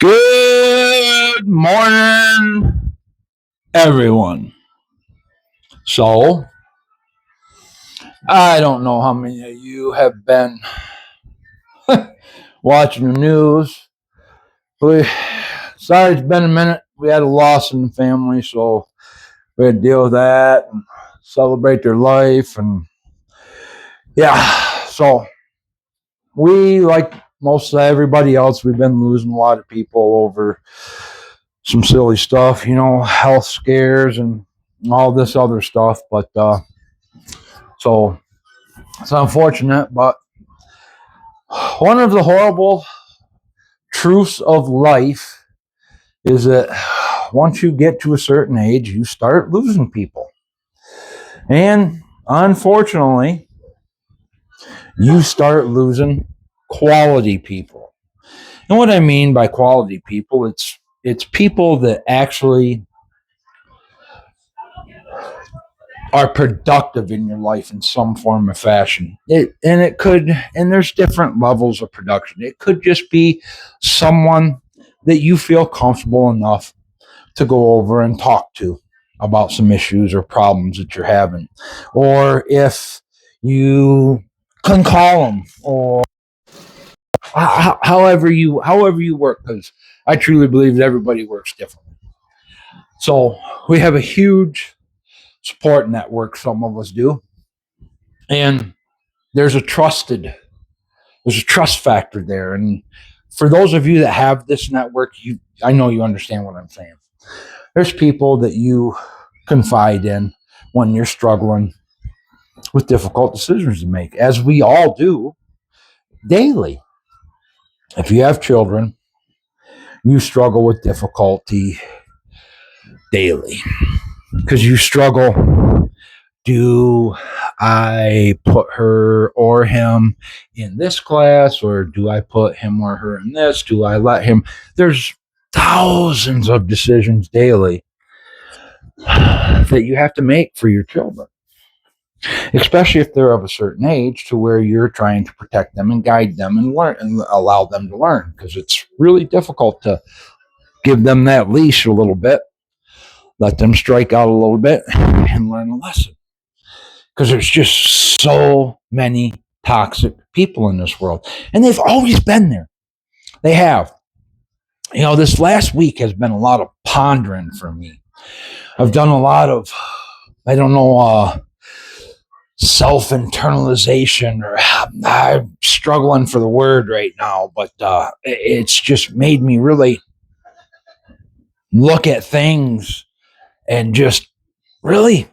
Good morning, everyone. So, I don't know how many of you have been watching the news. Sorry, it's been a minute. We had a loss in the family, so we had to deal with that and celebrate their life. And yeah, so we, like most of everybody else, we've been losing a lot of people over some silly stuff, health scares and all this other stuff. But so it's unfortunate, but one of the horrible truths of life is that once you get to a certain age, you start losing people. And unfortunately, you start losing quality people. And what I mean by quality people, it's people that actually are productive in your life in some form or fashion. And there's different levels of production. It could just be someone that you feel comfortable enough to go over and talk to about some issues or problems that you're having. Or if you can call them, or however you work, because I truly believe that everybody works differently. So we have a huge support network, some of us do. And there's a trust factor there. And for those of you that have this network, I know you understand what I'm saying. There's people that you confide in when you're struggling with difficult decisions to make, as we all do daily. If you have children, you struggle with difficulty daily because you struggle. Do I put her or him in this class, or do I put him or her in this? Do I let him? There's thousands of decisions daily that you have to make for your children, especially if they're of a certain age to where you're trying to protect them and guide them and learn and allow them to learn, because it's really difficult to give them that leash a little bit, let them strike out a little bit and learn a lesson. Because there's just so many toxic people in this world. And they've always been there. They have. This last week has been a lot of pondering for me. I've done a lot of, self-internalization, or I'm struggling for the word right now, but it's just made me really look at things and just really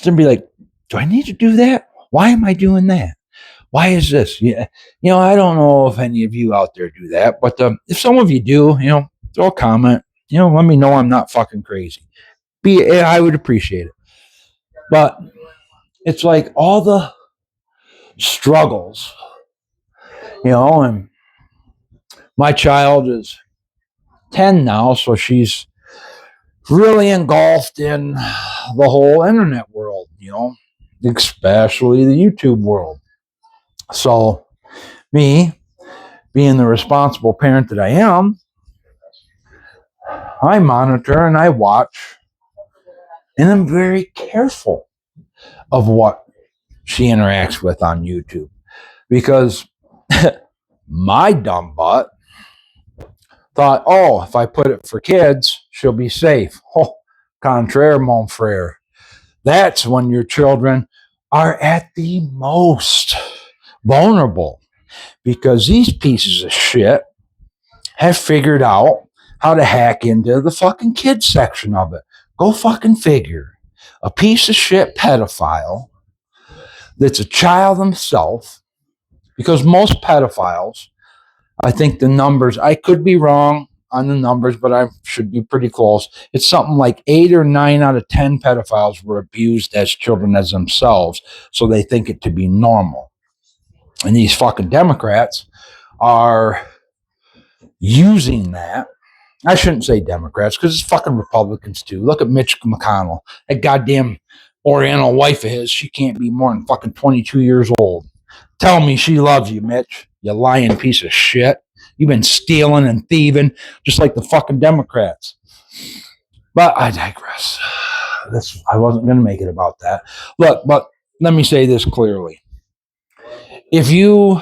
be like, do I need to do that? Why am I doing that? Why is this? Yeah, I don't know if any of you out there do that, but if some of you do, throw a comment. Let me know I'm not fucking crazy. I would appreciate it. But it's like all the struggles, and my child is 10 now, so she's really engulfed in the whole internet world, especially the YouTube world. So me, being the responsible parent that I am, I monitor and I watch, and I'm very careful of what she interacts with on YouTube, because my dumb butt thought, if I put it for kids, she'll be safe. Oh, contraire, mon frere. That's when your children are at the most vulnerable, because these pieces of shit have figured out how to hack into the fucking kids section of it. Go fucking figure. A piece of shit pedophile that's a child himself, because most pedophiles, I think the numbers, I could be wrong on the numbers, but I should be pretty close. It's something like 8 or 9 out of 10 pedophiles were abused as children as themselves, so they think it to be normal. And these fucking Democrats are using that. I shouldn't say Democrats, because it's fucking Republicans too. Look at Mitch McConnell. That goddamn Oriental wife of his, she can't be more than fucking 22 years old. Tell me she loves you, Mitch. You lying piece of shit. You've been stealing and thieving, just like the fucking Democrats. But I digress. I wasn't going to make it about that. Look, but let me say this clearly. If you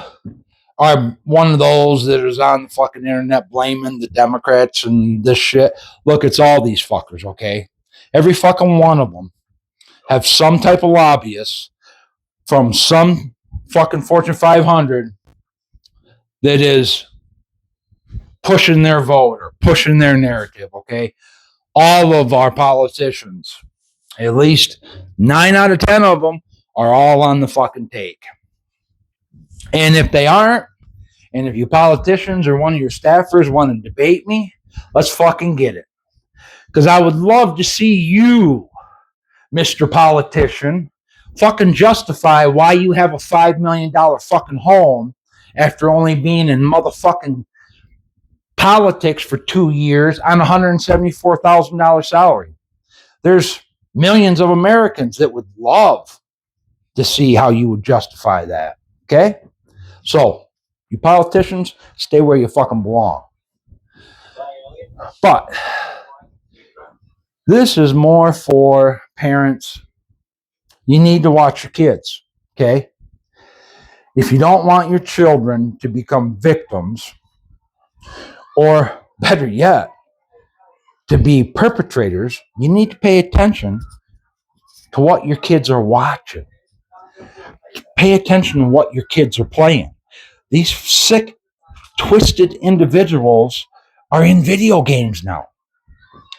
are one of those that is on the fucking internet blaming the Democrats and this shit, look, it's all these fuckers, okay? Every fucking one of them have some type of lobbyists from some fucking Fortune 500 that is pushing their vote or pushing their narrative, okay? All of our politicians, at least 9 out of 10 of them, are all on the fucking take. And if they aren't, and if you politicians or one of your staffers want to debate me, let's fucking get it. Because I would love to see you, Mr. Politician, fucking justify why you have a $5 million fucking home after only being in motherfucking politics for 2 years on a $174,000 salary. There's millions of Americans that would love to see how you would justify that. Okay? So, you politicians, stay where you fucking belong. But this is more for parents. You need to watch your kids, okay? If you don't want your children to become victims, or better yet, to be perpetrators, you need to pay attention to what your kids are watching. Pay attention to what your kids are playing. These sick, twisted individuals are in video games now.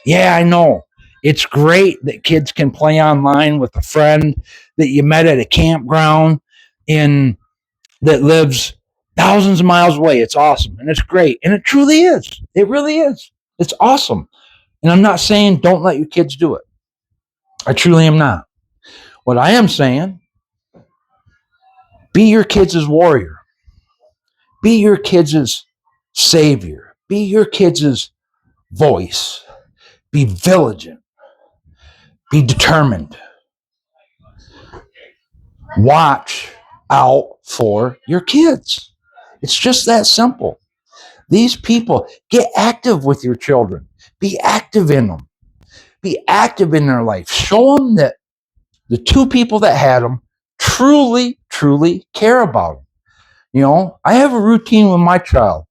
Yeah, I know. It's great that kids can play online with a friend that you met at a campground that lives thousands of miles away. It's awesome. And it's great. And it truly is. It really is. It's awesome. And I'm not saying don't let your kids do it. I truly am not. What I am saying, be your kids' warrior. Be your kids' savior. Be your kids' voice. Be vigilant. Be determined. Watch out for your kids. It's just that simple. These people, get active with your children. Be active in them. Be active in their life. Show them that the two people that had them truly, truly care about them. You know, I have a routine with my child.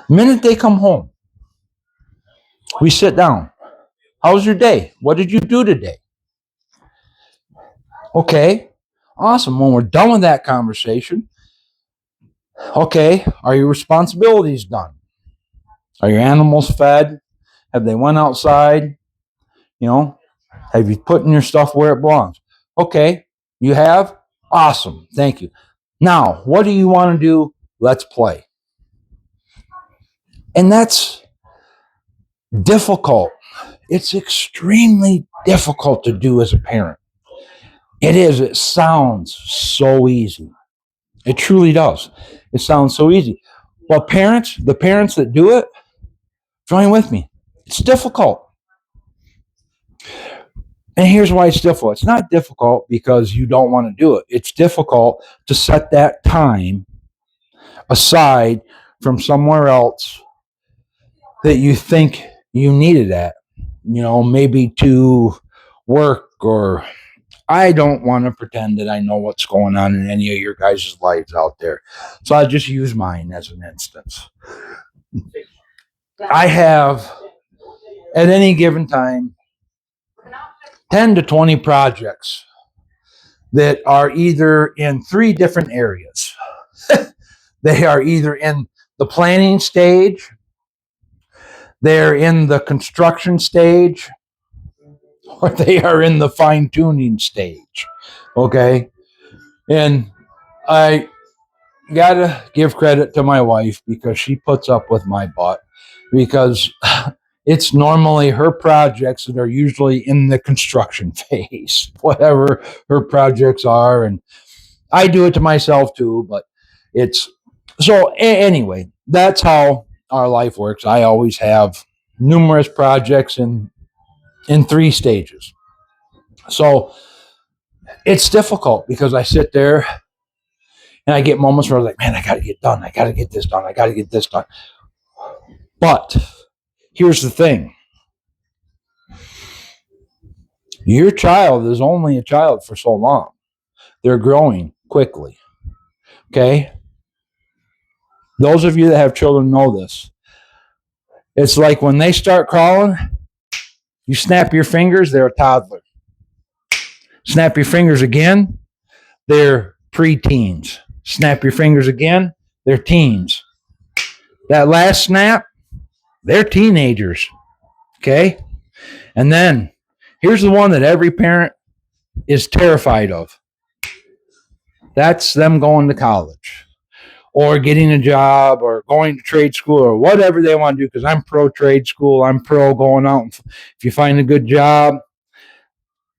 The minute they come home, we sit down. How was your day? What did you do today? Okay, awesome. When we're done with that conversation, okay, are your responsibilities done? Are your animals fed? Have they went outside? You know, have you put in your stuff where it belongs? Okay, you have? Awesome, thank you. Now, what do you want to do? Let's play. And that's difficult. It's extremely difficult to do as a parent. It is. It sounds so easy. It truly does. It sounds so easy. Well, the parents that do it, join with me. It's difficult. And here's why it's difficult. It's not difficult because you don't want to do it. It's difficult to set that time aside from somewhere else that you think you need it at. You know, maybe to work, or I don't want to pretend that I know what's going on in any of your guys' lives out there. So I'll just use mine as an instance. I have, at any given time, 10 to 20 projects that are either in 3 different areas. They are either in the planning stage, they're in the construction stage, or they are in the fine-tuning stage. Okay? And I gotta give credit to my wife because she puts up with my butt, because it's normally her projects that are usually in the construction phase, whatever her projects are. And I do it to myself too, but it's so anyway, that's how our life works. I always have numerous projects in 3 stages. So it's difficult because I sit there And I get moments where I'm like, man, I got to get done. I got to get this done. I got to get this done. But here's the thing. Your child is only a child for so long. They're growing quickly. Okay? Those of you that have children know this. It's like when they start crawling, you snap your fingers, they're a toddler. Snap your fingers again, they're preteens. Snap your fingers again, they're teens. That last snap, they're teenagers. Okay? And then here's the one that every parent is terrified of. That's them going to college or getting a job or going to trade school or whatever they want to do, because I'm pro trade school. I'm pro going out. If you find a good job,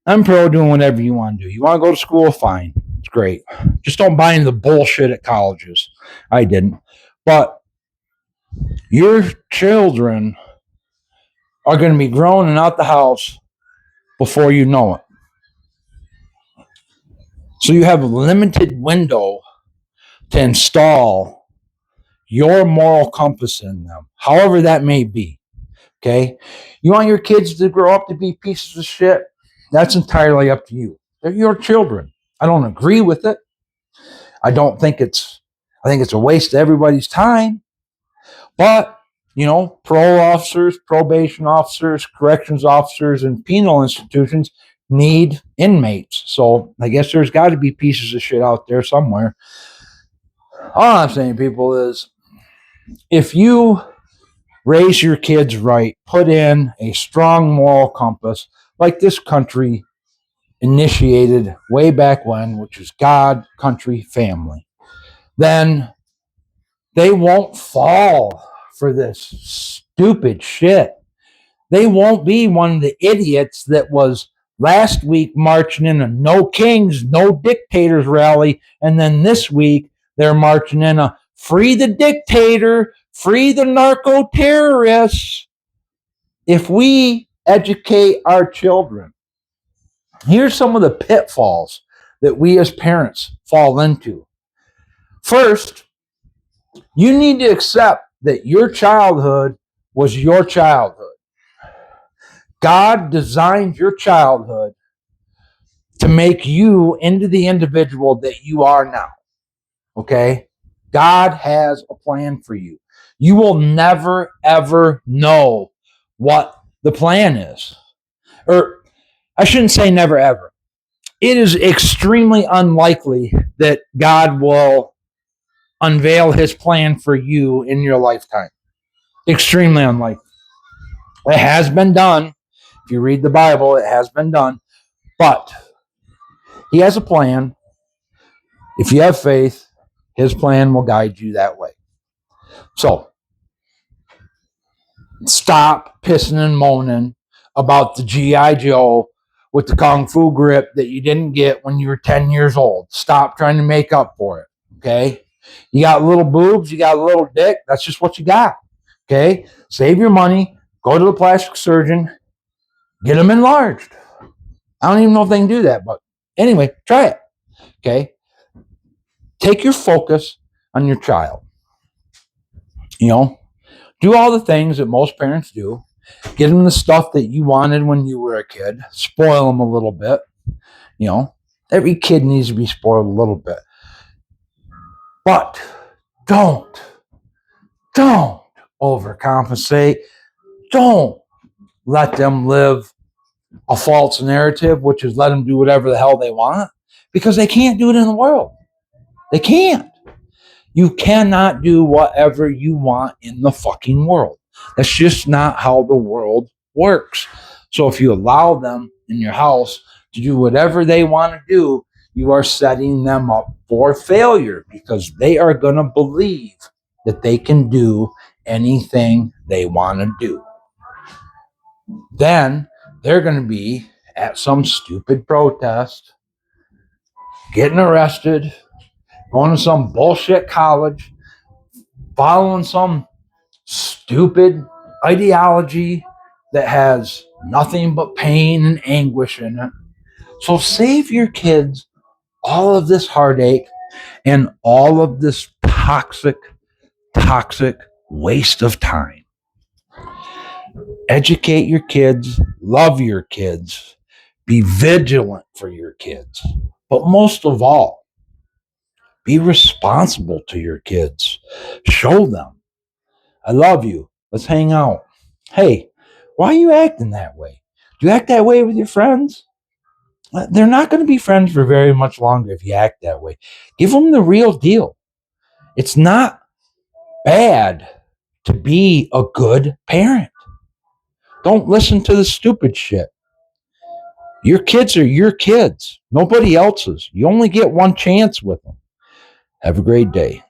I'm pro doing whatever you want to do. You want to go to school? Fine. It's great. Just don't buy into the bullshit at colleges. I didn't. But your children are going to be grown and out the house before you know it. So you have a limited window to install your moral compass in them, however that may be. Okay? You want your kids to grow up to be pieces of shit? That's entirely up to you. They're your children. I don't agree with it. I think it's a waste of everybody's time. But, parole officers, probation officers, corrections officers, and penal institutions need inmates. So I guess there's got to be pieces of shit out there somewhere. All I'm saying, people, is if you raise your kids right, put in a strong moral compass like this country initiated way back when, which is God, country, family, then they won't fall for this stupid shit. They won't be one of the idiots that was last week marching in a no kings, no dictators rally, and then this week they're marching in a free the dictator, free the narco terrorists. If we educate our children, here's some of the pitfalls that we as parents fall into. First, you need to accept that your childhood was your childhood. God designed your childhood to make you into the individual that you are now. Okay? God has a plan for you. You will never, ever know what the plan is. Or I shouldn't say never, ever. It is extremely unlikely that God will unveil his plan for you in your lifetime. Extremely unlikely. It has been done. If you read the Bible, it has been done. But he has a plan. If you have faith, his plan will guide you that way. So, stop pissing and moaning about the G.I. Joe with the Kung Fu grip that you didn't get when you were 10 years old. Stop trying to make up for it, okay? You got little boobs, you got a little dick, that's just what you got, okay? Save your money, go to the plastic surgeon, get them enlarged. I don't even know if they can do that, but anyway, try it, okay? Take your focus on your child. Do all the things that most parents do. Get them the stuff that you wanted when you were a kid. Spoil them a little bit. Every kid needs to be spoiled a little bit. But don't overcompensate. Don't let them live a false narrative, which is let them do whatever the hell they want, because they can't do it in the world. They can't. You cannot do whatever you want in the fucking world. That's just not how the world works. So if you allow them in your house to do whatever they want to do, you are setting them up for failure, because they are going to believe that they can do anything they want to do. Then they're going to be at some stupid protest, getting arrested, going to some bullshit college, following some stupid ideology that has nothing but pain and anguish in it. So save your kids all of this heartache and all of this toxic waste of time. Educate your kids, love your kids, be vigilant for your kids. But most of all, be responsible to your kids. Show them, I love you. Let's hang out. Hey, why are you acting that way? Do you act that way with your friends? They're not going to be friends for very much longer if you act that way. Give them the real deal. It's not bad to be a good parent. Don't listen to the stupid shit. Your kids are your kids, nobody else's. You only get one chance with them. Have a great day.